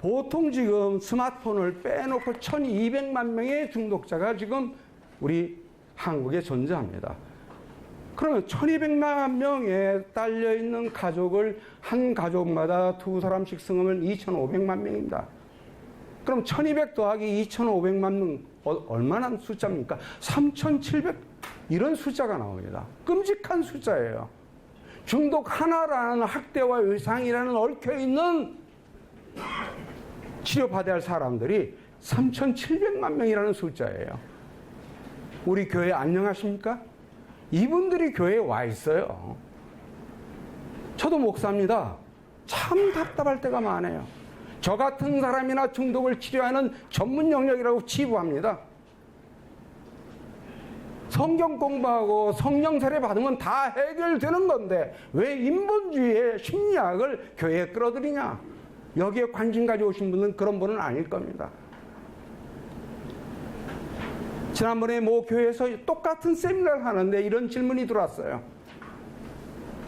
보통 지금 스마트폰을 빼놓고 1200만 명의 중독자가 지금 우리 한국에 존재합니다. 그러면 1200만 명에 딸려있는 가족을 한 가족마다 두 사람씩 승하면 2500만 명입니다. 그럼 1200 더하기 2500만 명 얼마나 숫자입니까? 3700 이런 숫자가 나옵니다. 끔찍한 숫자예요. 중독 하나라는 학대와 외상이라는 얽혀있는 치료받아야 할 사람들이 3700만 명이라는 숫자예요. 우리 교회 안녕하십니까? 이분들이 교회에 와 있어요. 저도 목사입니다. 참 답답할 때가 많아요. 저 같은 사람이나 중독을 치료하는 전문 영역이라고 치부합니다. 성경 공부하고 성령 세례 받으면 다 해결되는 건데 왜 인본주의의 심리학을 교회에 끌어들이냐? 여기에 관심 가지고 오신 분은 그런 분은 아닐 겁니다. 지난번에 모 교회에서 똑같은 세미나를 하는데 이런 질문이 들어왔어요.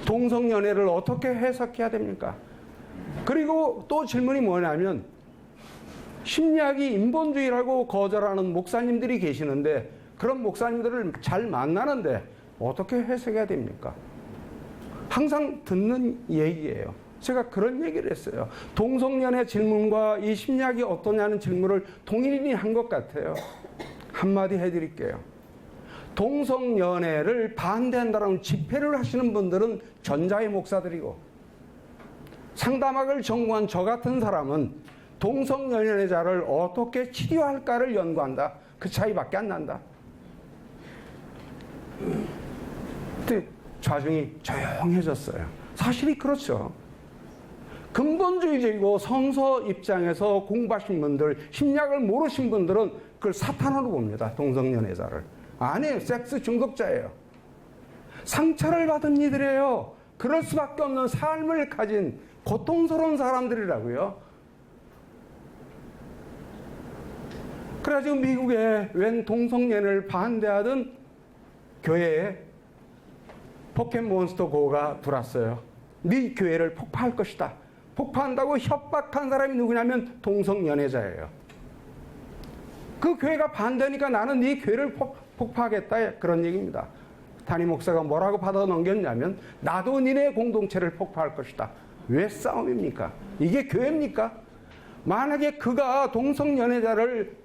동성연애를 어떻게 해석해야 됩니까? 그리고 또 질문이 뭐냐면 심리학이 인본주의라고 거절하는 목사님들이 계시는데 그런 목사님들을 잘 만나는데 어떻게 해석해야 됩니까? 항상 듣는 얘기예요. 제가 그런 얘기를 했어요. 동성연애 질문과 이 심리학이 어떠냐는 질문을 동일인이 한 것 같아요. 한마디 해드릴게요. 동성연애를 반대한다는 집회를 하시는 분들은 전자의 목사들이고 상담학을 전공한 저 같은 사람은 동성연애자를 어떻게 치료할까를 연구한다. 그 차이밖에 안 난다. 그때 좌중이 조용해졌어요. 사실이 그렇죠. 근본주의적이고 성서 입장에서 공부하신 분들, 심리학을 모르신 분들은 그걸 사탄으로 봅니다. 동성연애자를. 아니에요. 섹스 중독자예요. 상처를 받은 이들이에요. 그럴 수밖에 없는 삶을 가진 고통스러운 사람들이라고요. 그래가지고 미국에 웬 동성연애를 반대하던 교회에 포켓몬스터 고가 들어왔어요. 네 교회를 폭파할 것이다. 폭파한다고 협박한 사람이 누구냐면 동성연애자예요. 그 교회가 반대니까 나는 네 교회를 폭파하겠다 그런 얘기입니다. 담임 목사가 뭐라고 받아 넘겼냐면 나도 니네 공동체를 폭파할 것이다. 왜 싸움입니까? 이게 교회입니까? 만약에 그가 동성연애자를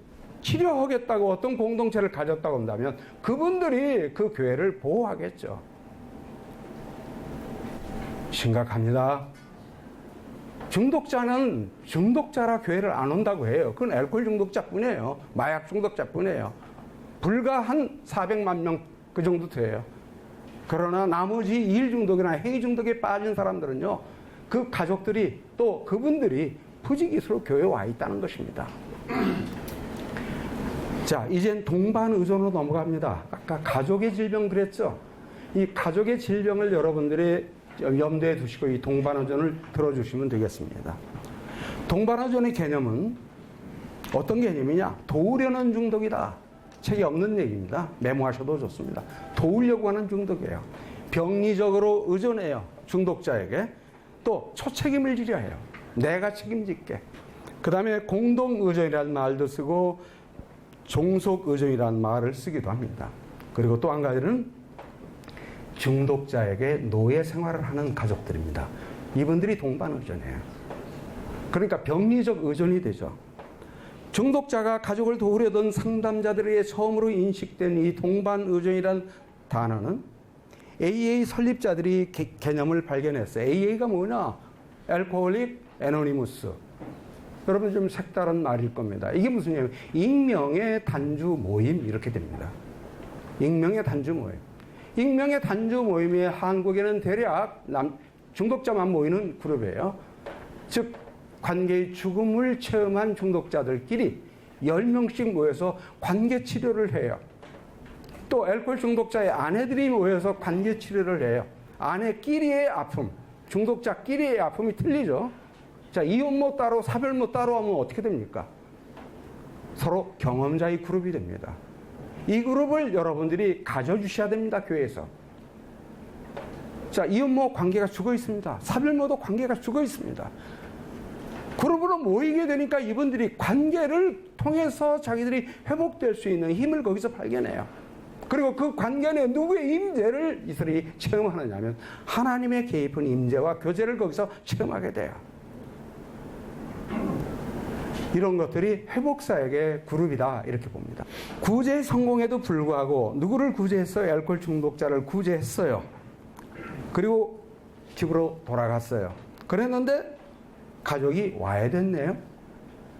치료하겠다고 어떤 공동체를 가졌다고 한다면 그분들이 그 교회를 보호하겠죠. 심각합니다. 중독자는 중독자라 교회를 안 온다고 해요. 그건 알코올 중독자뿐이에요. 마약 중독자뿐이에요. 불과 한 400만 명 그 정도 돼요. 그러나 나머지 일 중독이나 행위 중독에 빠진 사람들은요. 그 가족들이 또 그분들이 부지기수로 교회에 와 있다는 것입니다. 자, 이젠 동반 의존으로 넘어갑니다. 아까 가족의 질병 그랬죠? 이 가족의 질병을 여러분들이 염두에 두시고 이 동반의존을 들어주시면 되겠습니다. 동반의존의 개념은 어떤 개념이냐? 도우려는 중독이다. 책이 없는 얘기입니다. 메모하셔도 좋습니다. 도우려고 하는 중독이에요. 병리적으로 의존해요. 중독자에게. 또 초책임을 지려 해요. 내가 책임질게. 그 다음에 공동의존이라는 말도 쓰고 종속의존이라는 말을 쓰기도 합니다. 그리고 또 한 가지는 중독자에게 노예 생활을 하는 가족들입니다. 이분들이 동반의존이에요. 그러니까 병리적 의존이 되죠. 중독자가 가족을 도우려던 상담자들에게 처음으로 인식된 이 동반의존이라는 단어는 AA 설립자들이 개념을 발견했어요. AA가 뭐냐? 알코올릭 애노니머스. 여러분 좀 색다른 말일 겁니다. 이게 무슨 얘기냐면 익명의 단주 모임 이렇게 됩니다. 익명의 단주 모임. 익명의 단주 모임이 한국에는 대략 중독자만 모이는 그룹이에요. 즉 관계의 죽음을 체험한 중독자들끼리 10명씩 모여서 관계 치료를 해요. 또 알코올 중독자의 아내들이 모여서 관계 치료를 해요. 아내끼리의 아픔, 중독자끼리의 아픔이 틀리죠. 자, 이혼모 따로 사별모 따로 하면 어떻게 됩니까? 서로 경험자의 그룹이 됩니다. 이 그룹을 여러분들이 가져주셔야 됩니다. 교회에서. 자, 이혼모 관계가 죽어 있습니다. 사별모도 관계가 죽어 있습니다. 그룹으로 모이게 되니까 이분들이 관계를 통해서 자기들이 회복될 수 있는 힘을 거기서 발견해요. 그리고 그 관계 내 누구의 임재를 이들이 체험하느냐면 하나님의 개입한 임재와 교제를 거기서 체험하게 돼요. 이런 것들이 회복사역의 그룹이다 이렇게 봅니다. 구제 성공에도 불구하고 누구를 구제했어요? 알코올 중독자를 구제했어요. 그리고 집으로 돌아갔어요. 그랬는데 가족이 와야 됐네요.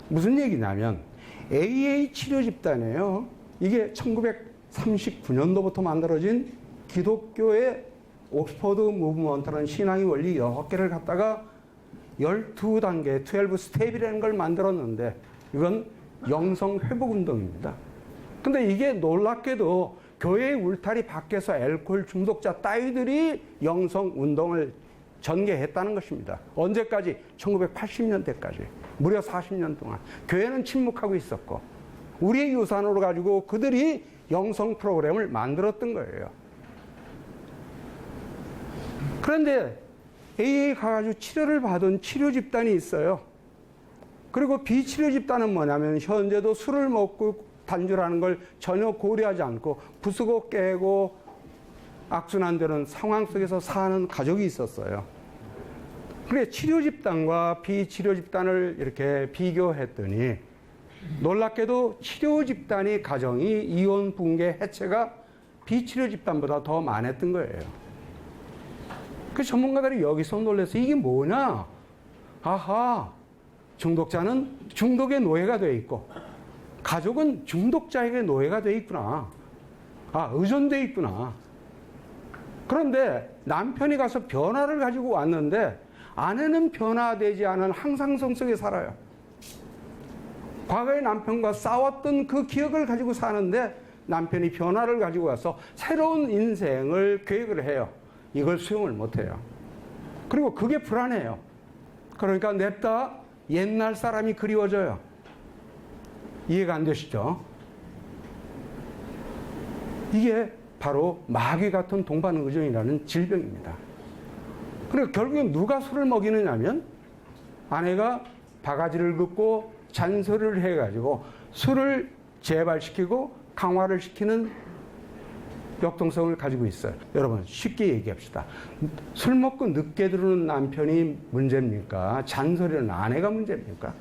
무슨 얘기냐면 AA 치료 집단이에요. 이게 1939년도부터 만들어진 기독교의 옥스퍼드 무브먼트라는 신앙의 원리 6개를 갖다가 12단계 12스텝이라는 걸 만들었는데 이건 영성 회복 운동입니다. 근데 이게 놀랍게도 교회의 울타리 밖에서 알코올 중독자 따위들이 영성 운동을 전개했다는 것입니다. 언제까지? 1980년대까지. 무려 40년 동안. 교회는 침묵하고 있었고 우리의 유산으로 가지고 그들이 영성 프로그램을 만들었던 거예요. 그런데 AA 가가지고 치료를 받은 치료 집단이 있어요. 그리고 비치료 집단은 뭐냐면 현재도 술을 먹고 단주라는 걸 전혀 고려하지 않고 부수고 깨고 악순환되는 상황 속에서 사는 가족이 있었어요. 그래 치료 집단과 비치료 집단을 이렇게 비교했더니 놀랍게도 치료 집단의 가정이 이혼, 붕괴, 해체가 비치료 집단보다 더 많았던 거예요. 그 전문가들이 여기서 놀라서 이게 뭐냐? 아하, 중독자는 중독의 노예가 되어 있고 가족은 중독자에게 노예가 되어 있구나. 아, 의존되어 있구나. 그런데 남편이 가서 변화를 가지고 왔는데 아내는 변화되지 않은 항상성 속에 살아요. 과거의 남편과 싸웠던 그 기억을 가지고 사는데 남편이 변화를 가지고 와서 새로운 인생을 계획을 해요. 이걸 수용을 못해요. 그리고 그게 불안해요. 그러니까 냅다 옛날 사람이 그리워져요. 이해가 안 되시죠? 이게 바로 마귀 같은 동반의존이라는 질병입니다. 그러니까 결국엔 누가 술을 먹이느냐면 아내가 바가지를 긋고 잔소리를 해가지고 술을 재발시키고 강화를 시키는 역동성을 가지고 있어요. 여러분 쉽게 얘기합시다. 술 먹고 늦게 들어오는 남편이 문제입니까? 잔소리는 아내가 문제입니까?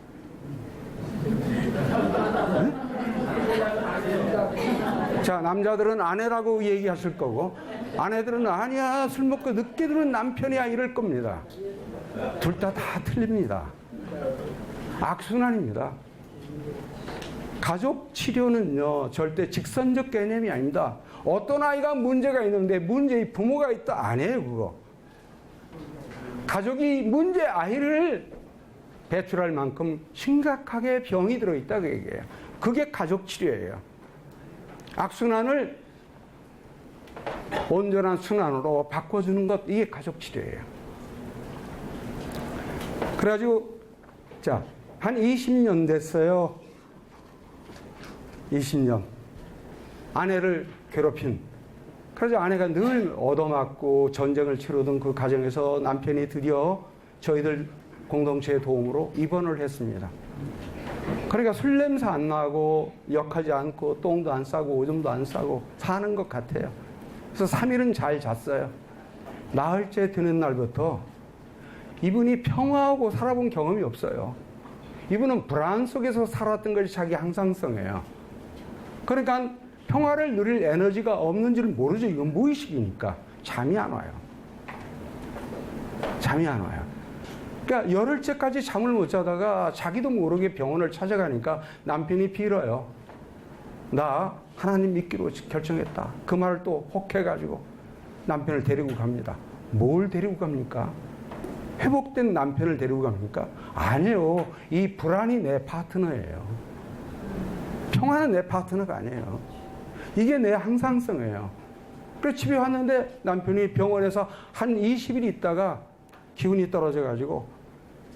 네? 자, 남자들은 아내라고 얘기하실 거고 아내들은 아니야 술 먹고 늦게 들어오는 남편이야 이럴 겁니다. 둘 다 틀립니다. 악순환입니다. 가족 치료는요 절대 직선적 개념이 아닙니다. 어떤 아이가 문제가 있는데 문제의 부모가 있다 아니에요 그거. 가족이 문제 아이를 배출할 만큼 심각하게 병이 들어있다 그 얘기예요. 그게 가족 치료예요. 악순환을 온전한 순환으로 바꿔주는 것 이게 가족 치료예요. 그래가지고 자, 한 20년 됐어요. 20년. 아내를 괴롭힌. 그래서 아내가 늘 얻어맞고 전쟁을 치르던 그 가정에서 남편이 드디어 저희들 공동체의 도움으로 입원을 했습니다. 그러니까 술 냄새 안 나고 역하지 않고 똥도 안 싸고 오줌도 안 싸고 사는 것 같아요. 그래서 3일은 잘 잤어요. 나흘째 되는 날부터 이분이 평화하고 살아본 경험이 없어요. 이분은 불안 속에서 살았던 것이 자기 항상성이에요. 그러니까 평화를 누릴 에너지가 없는 줄 모르죠. 이건 무의식이니까. 잠이 안 와요. 잠이 안 와요. 그러니까 열흘째까지 잠을 못 자다가 자기도 모르게 병원을 찾아가니까 남편이 빌어요. 나 하나님 믿기로 결정했다. 그 말을 또 혹해가지고 남편을 데리고 갑니다. 뭘 데리고 갑니까? 회복된 남편을 데리고 갑니까? 아니에요. 이 불안이 내 파트너예요. 평화는 내 파트너가 아니에요. 이게 내 항상성이에요. 그래서 집에 왔는데 남편이 병원에서 한 20일 있다가 기운이 떨어져가지고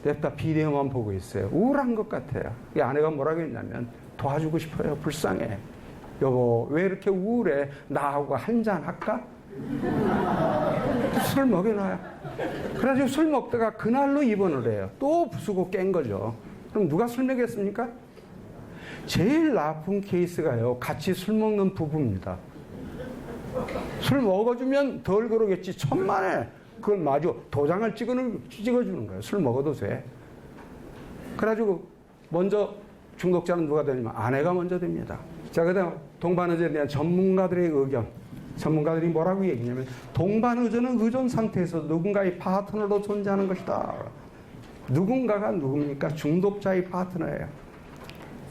냅다 비디오만 보고 있어요. 우울한 것 같아요. 이 아내가 뭐라고 했냐면 도와주고 싶어요. 불쌍해. 여보 왜 이렇게 우울해? 나하고 한잔 할까? 술 먹여놔요. 그래가지고 술 먹다가 그날로 입원을 해요. 또 부수고 깬 거죠. 그럼 누가 술 먹였습니까? 제일 나쁜 케이스가요, 같이 술 먹는 부부입니다. 술 먹어주면 덜 그러겠지. 천만에 그걸 마저 도장을 찍어주는 거예요. 술 먹어도 돼. 그래가지고 먼저 중독자는 누가 되냐면 아내가 먼저 됩니다. 자, 그다음 동반의전에 대한 전문가들의 의견. 전문가들이 뭐라고 얘기냐면 동반의전은 의존 상태에서 누군가의 파트너로 존재하는 것이다. 누군가가 누굽니까? 중독자의 파트너예요.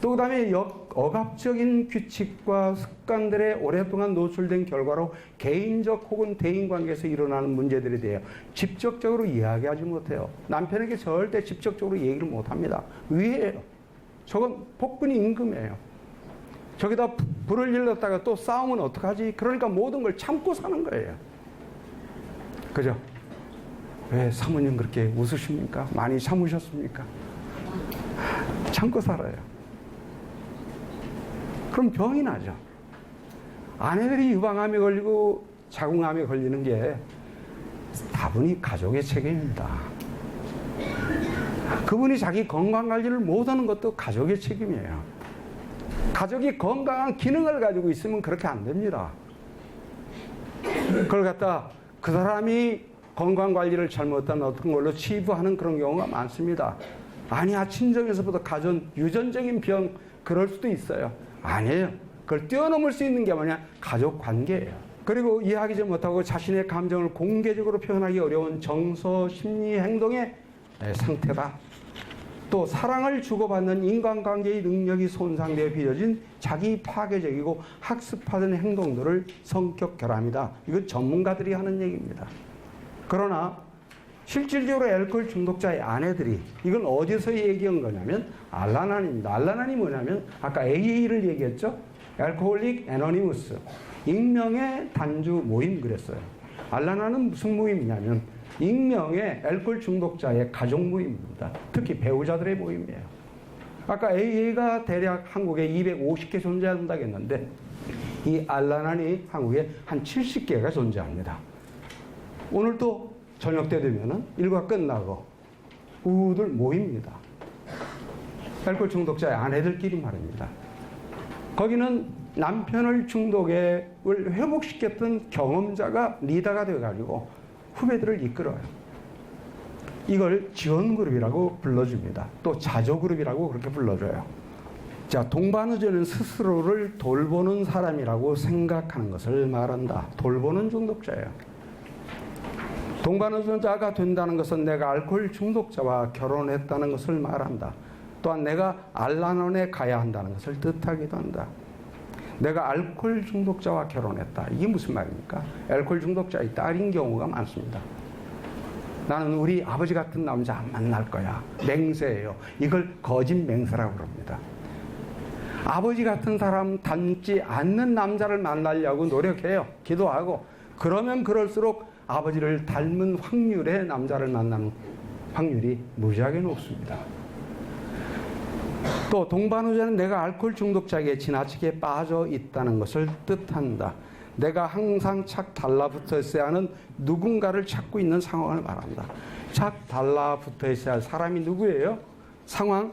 또 그다음에 억압적인 규칙과 습관들에 오랫동안 노출된 결과로 개인적 혹은 대인관계에서 일어나는 문제들에 대해 직접적으로 이야기하지 못해요. 남편에게 절대 직접적으로 얘기를 못합니다. 위해요. 저건 폭군이 임금이에요. 저기다 불을 일렀다가 또 싸우면 어떡하지? 그러니까 모든 걸 참고 사는 거예요. 그죠? 왜 사모님 그렇게 웃으십니까? 많이 참으셨습니까? 참고 살아요. 그럼 병이 나죠. 아내들이 유방암에 걸리고 자궁암에 걸리는 게 다분히 가족의 책임입니다. 그분이 자기 건강관리를 못하는 것도 가족의 책임이에요. 가족이 건강한 기능을 가지고 있으면 그렇게 안 됩니다. 그걸 갖다 그 사람이 건강관리를 잘못한 어떤 걸로 치부하는 그런 경우가 많습니다. 아니야, 친정에서부터 가전 유전적인 병 그럴 수도 있어요. 아니에요. 그걸 뛰어넘을 수 있는 게 뭐냐? 가족 관계예요. 그리고 이해하지 못하고 자신의 감정을 공개적으로 표현하기 어려운 정서, 심리, 행동의 상태다. 또 사랑을 주고받는 인간관계의 능력이 손상되어 빚어진 자기 파괴적이고 학습하던 행동들을 성격 결함이다. 이건 전문가들이 하는 얘기입니다. 그러나 실질적으로 알코올 중독자의 아내들이 이건 어디서 얘기한 거냐면 알라난입니다. 알라난이 뭐냐면 아까 AA를 얘기했죠. 알코올릭 애너니머스, 익명의 단주 모임 그랬어요. 알라난은 무슨 모임이냐면 익명의 알코올 중독자의 가족 모임입니다. 특히 배우자들의 모임이에요. 아까 AA가 대략 한국에 250개 존재한다고 했는데 이 알라난이 한국에 한 70개가 존재합니다. 오늘 또 저녁 때 되면은 일과 끝나고 우들 모입니다. 알코올 중독자의 아내들끼리 말입니다. 거기는 남편을 중독을 회복시켰던 경험자가 리더가 되어가지고 후배들을 이끌어요. 이걸 지원그룹이라고 불러줍니다. 또 자조그룹이라고 그렇게 불러줘요. 자, 동반의전은 스스로를 돌보는 사람이라고 생각하는 것을 말한다. 돌보는 중독자예요. 동반의존자가 된다는 것은 내가 알코올 중독자와 결혼했다는 것을 말한다. 또한 내가 알라논에 가야 한다는 것을 뜻하기도 한다. 내가 알코올 중독자와 결혼했다. 이게 무슨 말입니까? 알코올 중독자의 딸인 경우가 많습니다. 나는 우리 아버지 같은 남자 안 만날 거야. 맹세예요. 이걸 거짓 맹세라고 그럽니다. 아버지 같은 사람 닮지 않는 남자를 만나려고 노력해요. 기도하고. 그러면 그럴수록 아버지를 닮은 확률의 남자를 만나는 확률이 무지하게 높습니다. 또 동반의전은 내가 알코올 중독자에게 지나치게 빠져 있다는 것을 뜻한다. 내가 항상 착 달라붙어 있어야 하는 누군가를 찾고 있는 상황을 말한다. 착 달라붙어 있어야 할 사람이 누구예요? 상황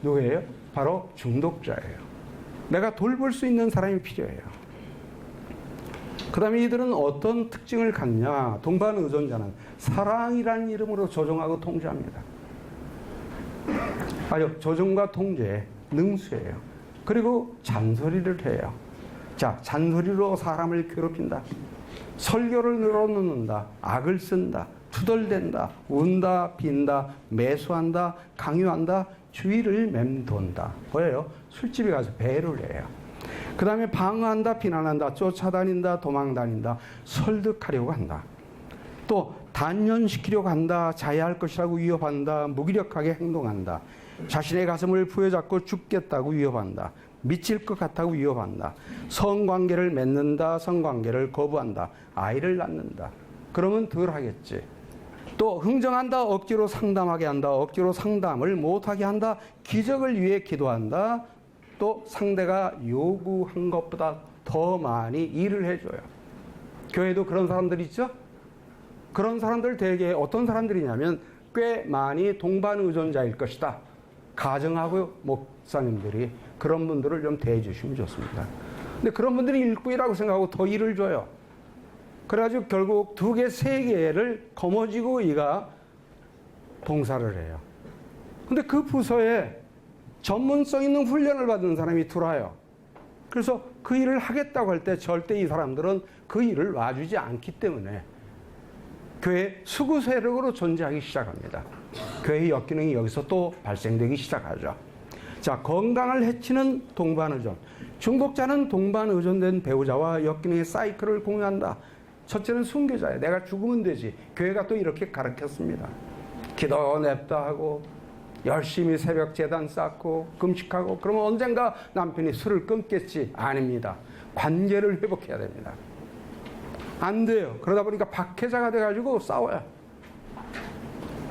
누구예요? 바로 중독자예요. 내가 돌볼 수 있는 사람이 필요해요. 그 다음에 이들은 어떤 특징을 갖냐? 동반의존자는 사랑이라는 이름으로 조종하고 통제합니다. 아주 조종과 통제, 능수예요. 그리고 잔소리를 해요. 자, 잔소리로 사람을 괴롭힌다. 설교를 늘어놓는다. 악을 쓴다. 투덜댄다. 운다. 빈다. 매수한다. 강요한다. 주의를 맴돈다. 뭐예요? 술집에 가서 배를 해요. 그 다음에 방어한다. 비난한다. 쫓아다닌다. 도망다닌다. 설득하려고 한다. 또 단련시키려고 한다. 자해할 것이라고 위협한다. 무기력하게 행동한다. 자신의 가슴을 부여잡고 죽겠다고 위협한다. 미칠 것 같다고 위협한다. 성관계를 맺는다. 성관계를 거부한다. 아이를 낳는다. 그러면 덜 하겠지. 또 흥정한다. 억지로 상담하게 한다. 억지로 상담을 못하게 한다. 기적을 위해 기도한다. 또 상대가 요구한 것보다 더 많이 일을 해줘요. 교회도 그런 사람들 있죠? 그런 사람들 대개 어떤 사람들이냐면 꽤 많이 동반 의존자일 것이다. 가정하고 목사님들이 그런 분들을 좀 대해 주시면 좋습니다. 근데 그런 분들이 일꾼이라고 생각하고 더 일을 줘요. 그래가지고 결국 2개, 3개를 거머쥐고 이가 봉사를 해요. 근데 그 부서에 전문성 있는 훈련을 받은 사람이 들어와요. 그래서 그 일을 하겠다고 할 때 절대 이 사람들은 그 일을 놔주지 않기 때문에 교회 수구 세력으로 존재하기 시작합니다. 교회의 역기능이 여기서 또 발생되기 시작하죠. 자, 건강을 해치는 동반의존. 중독자는 동반의존된 배우자와 역기능의 사이클을 공유한다. 첫째는 순교자예요. 내가 죽으면 되지. 교회가 또 이렇게 가르쳤습니다. 기도 냅다 하고 열심히 새벽 제단 쌓고 금식하고 그러면 언젠가 남편이 술을 끊겠지. 아닙니다. 관계를 회복해야 됩니다. 안 돼요. 그러다 보니까 박해자가 돼가지고 싸워요.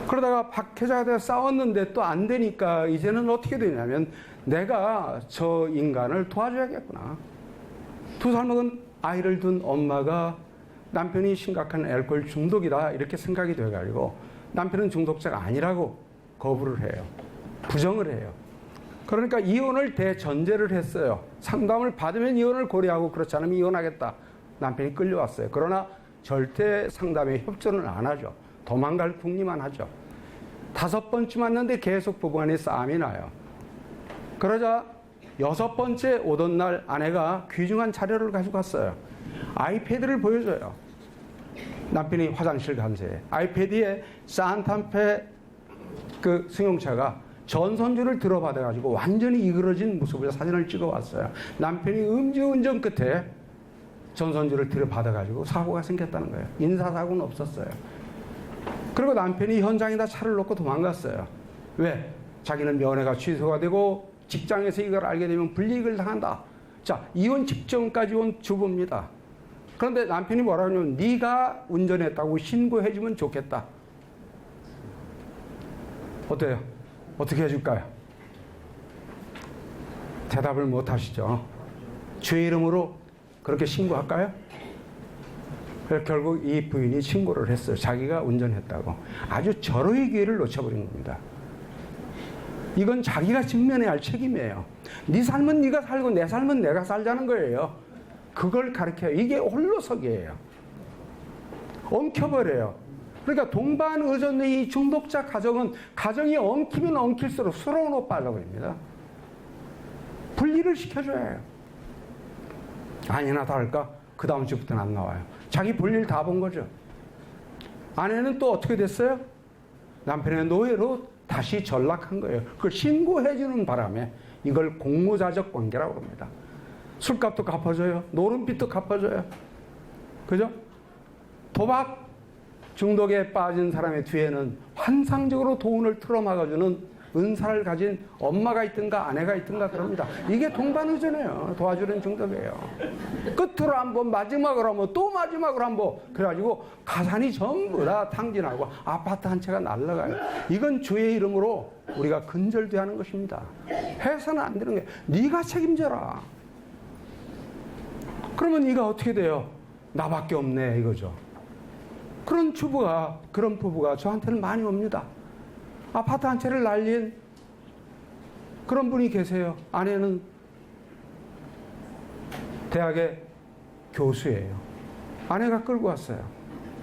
그러다가 박해자가 돼서 싸웠는데 또 안 되니까 이제는 어떻게 되냐면 내가 저 인간을 도와줘야겠구나. 2살 먹은 아이를 둔 엄마가 남편이 심각한 알코올 중독이다 이렇게 생각이 돼가지고 남편은 중독자가 아니라고 거부를 해요. 부정을 해요. 그러니까 이혼을 대전제를 했어요. 상담을 받으면 이혼을 고려하고 그렇지 않으면 이혼하겠다. 남편이 끌려왔어요. 그러나 절대 상담에 협조는 안 하죠. 도망갈 궁리만 하죠. 5번쯤 왔는데 계속 부부간에 싸움이 나요. 그러자 6번째 오던 날 아내가 귀중한 자료를 가지고 왔어요. 아이패드를 보여줘요. 남편이 화장실 간 새에 아이패드에 산탄페 그 승용차가 전선주를 들어받아가지고 완전히 이그러진 모습을 사진을 찍어왔어요. 남편이 음주운전 끝에 전선주를 들어받아가지고 사고가 생겼다는 거예요. 인사사고는 없었어요. 그리고 남편이 현장에다 차를 놓고 도망갔어요. 왜? 자기는 면회가 취소가 되고 직장에서 이걸 알게 되면 불이익을 당한다. 자, 이혼 직전까지 온 주부입니다. 그런데 남편이 뭐라고 하냐면 네가 운전했다고 신고해주면 좋겠다. 어때요? 어떻게 해줄까요? 대답을 못 하시죠. 주의 이름으로 그렇게 신고할까요? 결국 이 부인이 신고를 했어요. 자기가 운전했다고. 아주 절호의 기회를 놓쳐버린 겁니다. 이건 자기가 직면해야 할 책임이에요. 네 삶은 네가 살고 내 삶은 내가 살자는 거예요. 그걸 가르쳐요. 이게 홀로서기예요. 엉켜버려요. 그러니까 동반의존의 이 중독자 가정은 가정이 엉키면 엉킬수록 수렁으로 빠져버립니다. 분리를 시켜줘야 해요. 아니나 다를까 그 다음 주부터는 안 나와요. 자기 볼일 다 본 거죠. 아내는 또 어떻게 됐어요? 남편의 노예로 다시 전락한 거예요. 그걸 신고해주는 바람에 이걸 공모자적 관계라고 합니다. 술값도 갚아줘요. 노름빚도 갚아줘요. 그죠? 도박 중독에 빠진 사람의 뒤에는 환상적으로 돈을 틀어막아주는 은사를 가진 엄마가 있든가 아내가 있든가 그럽니다. 이게 동반의존이에요. 도와주는 중독이에요. 끝으로 한번 마지막으로 한번 또 마지막으로 한번 그래가지고 가산이 전부 다 탕진하고 아파트 한 채가 날아가요. 이건 주의 이름으로 우리가 근절돼야 하는 것입니다. 해서는 안 되는 게 네가 책임져라. 그러면 네가 어떻게 돼요? 나밖에 없네 이거죠. 그런 부부가 저한테는 많이 옵니다. 아파트 한 채를 날린 그런 분이 계세요. 아내는 대학의 교수예요. 아내가 끌고 왔어요.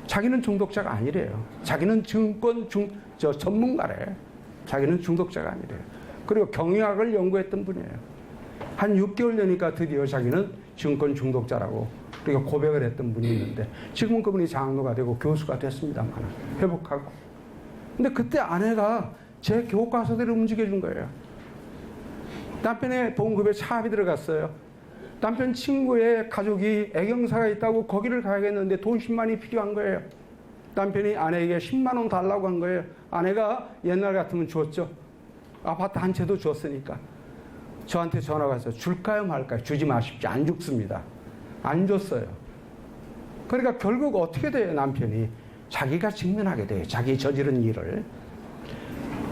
자기는 중독자가 아니래요. 자기는 증권 전문가래. 자기는 중독자가 아니래요. 그리고 경영학을 연구했던 분이에요. 한 6개월 되니까 드디어 자기는 증권 중독자라고 그리고 고백을 했던 분이 있는데 지금은 그분이 장로가 되고 교수가 됐습니다만 회복하고. 근데 그때 아내가 제 교과서대로 움직여준 거예요. 남편의 보험급여에 차압이 들어갔어요. 남편 친구의 가족이 애경사가 있다고 거기를 가야겠는데 돈 10만이 필요한 거예요. 남편이 아내에게 10만 원 달라고 한 거예요. 아내가 옛날 같으면 줬죠. 아파트 한 채도 줬으니까. 저한테 전화가 와서 줄까요 말까요? 주지 마십시오. 안 죽습니다. 안 줬어요. 그러니까 결국 어떻게 돼요 남편이? 자기가 직면하게 돼요. 자기 저지른 일을.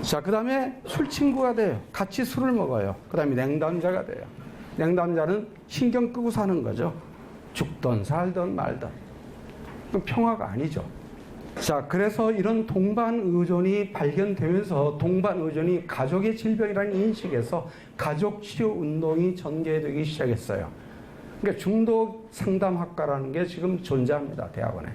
자, 그 다음에 술 친구가 돼요. 같이 술을 먹어요. 그 다음에 냉담자가 돼요. 냉담자는 신경 끄고 사는 거죠. 죽던 살던 말던. 그럼 평화가 아니죠. 자, 그래서 이런 동반 의존이 발견되면서 동반 의존이 가족의 질병이라는 인식에서 가족 치료 운동이 전개되기 시작했어요. 그러니까 중독 상담학과라는 게 지금 존재합니다, 대학원에.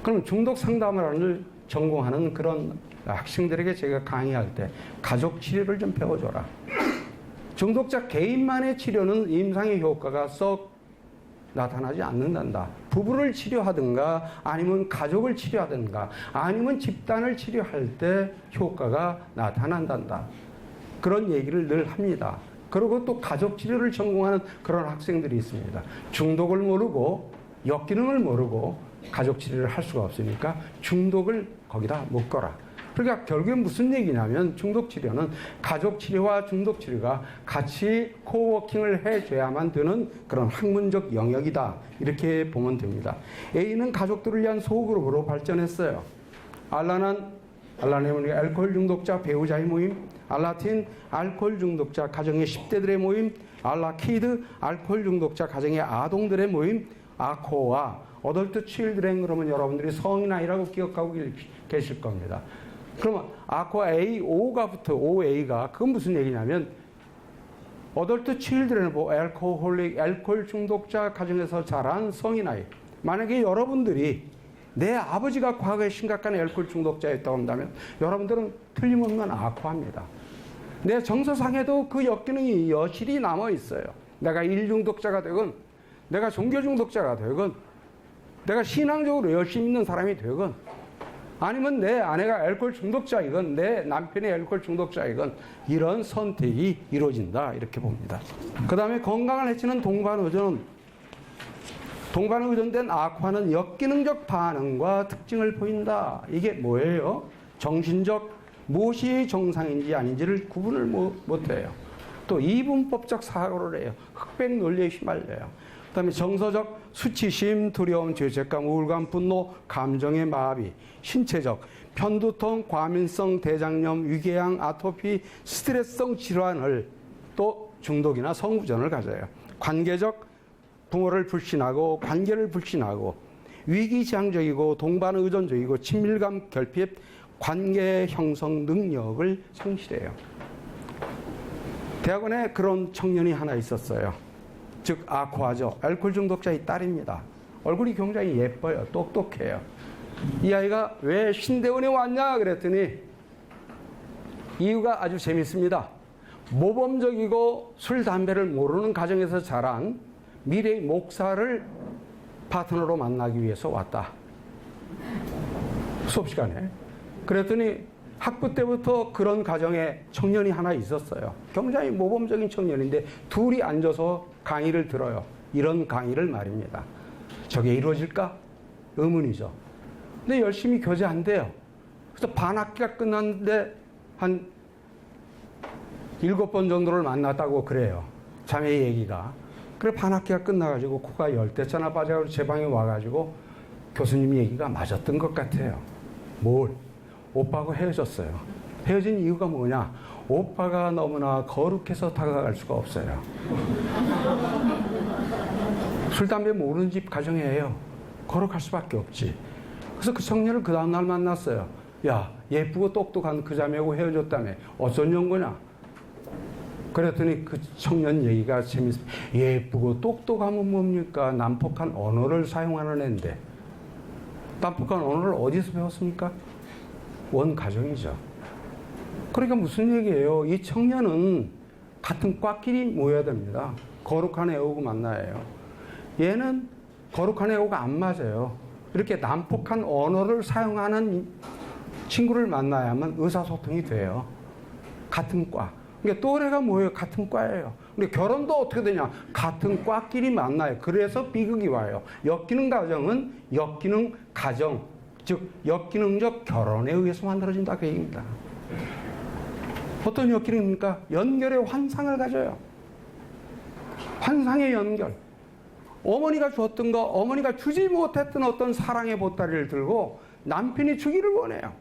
그럼 중독 상담을 전공하는 그런 학생들에게 제가 강의할 때 가족 치료를 좀 배워줘라. 중독자 개인만의 치료는 임상의 효과가 썩 나타나지 않는단다. 부부를 치료하든가 아니면 가족을 치료하든가 아니면 집단을 치료할 때 효과가 나타난단다. 그런 얘기를 늘 합니다. 그리고 또 가족 치료를 전공하는 그런 학생들이 있습니다. 중독을 모르고 역기능을 모르고 가족 치료를 할 수가 없으니까 중독을 거기다 묶어라. 그러니까 결국엔 무슨 얘기냐면 중독 치료는 가족 치료와 중독 치료가 같이 코워킹을 해줘야만 되는 그런 학문적 영역이다. 이렇게 보면 됩니다. A는 가족들을 위한 소그룹으로 발전했어요. 알라는 알코올 중독자 배우자의 모임, 알라틴 알코올 중독자 가정의 10대들의 모임, 알라키드 알코올 중독자 가정의 아동들의 모임, 아코와 어덜트 칠드렌 그러면 여러분들이 성인 아이라고 기억하고 계실 겁니다. 그러면 아코아 A, O가 붙어 OA가 그건 무슨 얘기냐면 어덜트 칠드렌 알코올 중독자 가정에서 자란 성인 아이. 만약에 여러분들이 내 아버지가 과거에 심각한 알코올 중독자였다고 한다면 여러분들은 틀림없는 아코아입니다. 내 정서상에도 그 역기능이 여실히 남아 있어요. 내가 일 중독자가 되건 내가 종교 중독자가 되건 내가 신앙적으로 열심히 있는 사람이 되건 아니면 내 아내가 알코올 중독자이건 내 남편이 알코올 중독자이건 이런 선택이 이루어진다 이렇게 봅니다. 그 다음에 건강을 해치는 동반의존은 동반의존된 아코아는 역기능적 반응과 특징을 보인다. 이게 뭐예요? 정신적 무엇이 정상인지 아닌지를 구분을 못해요. 또 이분법적 사고를 해요. 흑백 논리에 휘말려요. 그 다음에 정서적 수치심, 두려움, 죄책감, 우울감, 분노, 감정의 마비, 신체적 편두통, 과민성 대장염, 위궤양, 아토피, 스트레스성 질환을 또 중독이나 성부전을 가져요. 관계적 부모를 불신하고 관계를 불신하고 위기지향적이고 동반의존적이고 친밀감 결핍, 관계 형성 능력을 상실해요. 대학원에 그런 청년이 하나 있었어요. 즉 아코아죠. 알코올 중독자의 딸입니다. 얼굴이 굉장히 예뻐요. 똑똑해요. 이 아이가 왜 신대원에 왔냐 그랬더니 이유가 아주 재밌습니다. 모범적이고 술, 담배를 모르는 가정에서 자란 미래의 목사를 파트너로 만나기 위해서 왔다. 수업 시간에. 그랬더니 학부 때부터 그런 가정에 청년이 하나 있었어요. 굉장히 모범적인 청년인데 둘이 앉아서 강의를 들어요. 이런 강의를 말입니다. 저게 이루어질까? 의문이죠. 근데 열심히 교제한대요. 그래서 반학기가 끝났는데 한 7번 정도를 만났다고 그래요. 자매 얘기가. 그래 반학기가 끝나가지고 코가 10대짜나 빠져가지고 제 방에 와가지고 교수님 얘기가 맞았던 것 같아요. 뭘? 오빠하고 헤어졌어요. 헤어진 이유가 뭐냐? 오빠가 너무나 거룩해서 다가갈 수가 없어요. 술, 담배 모르는 집 가정이에요. 거룩할 수밖에 없지. 그래서 그 청년을 그 다음날 만났어요. 야, 예쁘고 똑똑한 그 자매하고 헤어졌다며. 어쩐 연고냐? 그랬더니 그 청년 얘기가 재밌어요. 예쁘고 똑똑하면 뭡니까? 난폭한 언어를 사용하는 애인데. 난폭한 언어를 어디서 배웠습니까? 원 가정이죠. 그러니까 무슨 얘기예요? 이 청년은 같은 과끼리 모여야 됩니다. 거룩한 애하고 만나야 해요. 얘는 거룩한 애하고 안 맞아요. 이렇게 난폭한 언어를 사용하는 친구를 만나야만 의사소통이 돼요. 같은 과. 그러니까 또래가 뭐예요? 같은 과예요. 근데 결혼도 어떻게 되냐? 같은 과끼리 만나요. 그래서 비극이 와요. 역기능 가정은 역기능 가정, 즉 역기능적 결혼에 의해서 만들어진다 그 얘기입니다. 어떤 역기능입니까? 연결의 환상을 가져요. 환상의 연결. 어머니가 줬던 거, 어머니가 주지 못했던 어떤 사랑의 보따리를 들고 남편이 주기를 원해요.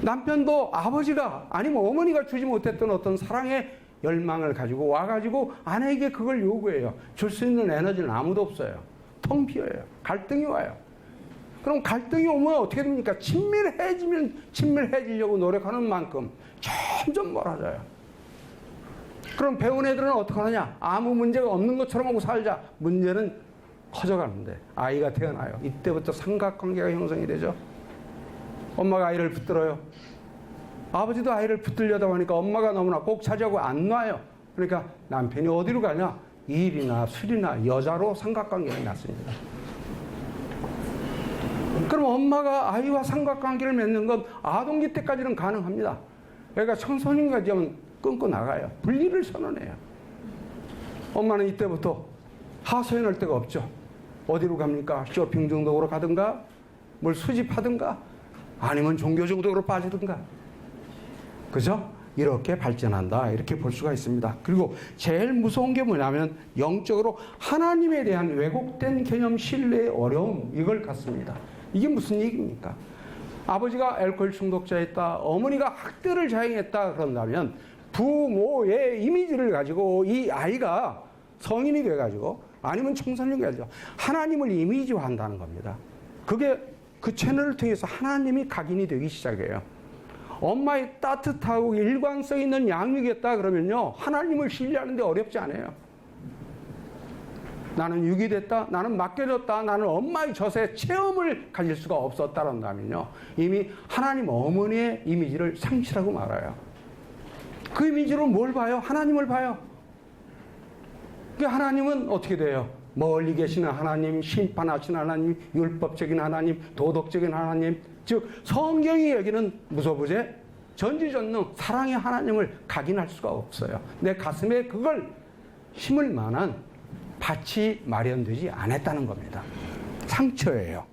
남편도 아버지가 아니면 어머니가 주지 못했던 어떤 사랑의 열망을 가지고 와가지고 아내에게 그걸 요구해요. 줄 수 있는 에너지는 아무도 없어요. 텅 비어요. 갈등이 와요. 그럼 갈등이 오면 어떻게 됩니까? 친밀해지면 친밀해지려고 노력하는 만큼 점점 멀어져요. 그럼 배운 애들은 어떻게 하느냐? 아무 문제가 없는 것처럼 하고 살자. 문제는 커져가는데 아이가 태어나요. 이때부터 삼각관계가 형성이 되죠. 엄마가 아이를 붙들어요. 아버지도 아이를 붙들려다 보니까 엄마가 너무나 꼭 차지하고 안 놔요. 그러니까 남편이 어디로 가냐? 일이나 술이나 여자로 삼각관계가 났습니다. 그럼 엄마가 아이와 삼각관계를 맺는 건 아동기 때까지는 가능합니다. 그러니까 청소년까지 하면 끊고 나가요. 분리를 선언해요. 엄마는 이때부터 하소연할 데가 없죠. 어디로 갑니까? 쇼핑 중독으로 가든가, 뭘 수집하든가, 아니면 종교 중독으로 빠지든가. 그죠? 이렇게 발전한다. 이렇게 볼 수가 있습니다. 그리고 제일 무서운 게 뭐냐면 영적으로 하나님에 대한 왜곡된 개념 신뢰의 어려움, 이걸 갖습니다. 이게 무슨 얘기입니까? 아버지가 알코올 중독자였다, 어머니가 학대를 자행했다 그런다면 부모의 이미지를 가지고 이 아이가 성인이 돼가지고 아니면 청소년이 가지고 하나님을 이미지화한다는 겁니다. 그게 그 채널을 통해서 하나님이 각인이 되기 시작해요. 엄마의 따뜻하고 일관성 있는 양육이었다 그러면요, 하나님을 신뢰하는데 어렵지 않아요. 나는 유기됐다, 나는 맡겨졌다, 나는 엄마의 젖에 체험을 가질 수가 없었다란다면요, 이미 하나님 어머니의 이미지를 상실하고 말아요. 그 이미지로 뭘 봐요? 하나님을 봐요. 그 하나님은 어떻게 돼요? 멀리 계시는 하나님, 심판하시는 하나님, 율법적인 하나님, 도덕적인 하나님, 즉 성경이 여기는 무소부재, 전지전능 사랑의 하나님을 각인할 수가 없어요. 내 가슴에 그걸 심을 만한 밭이 마련되지 않았다는 겁니다. 상처예요.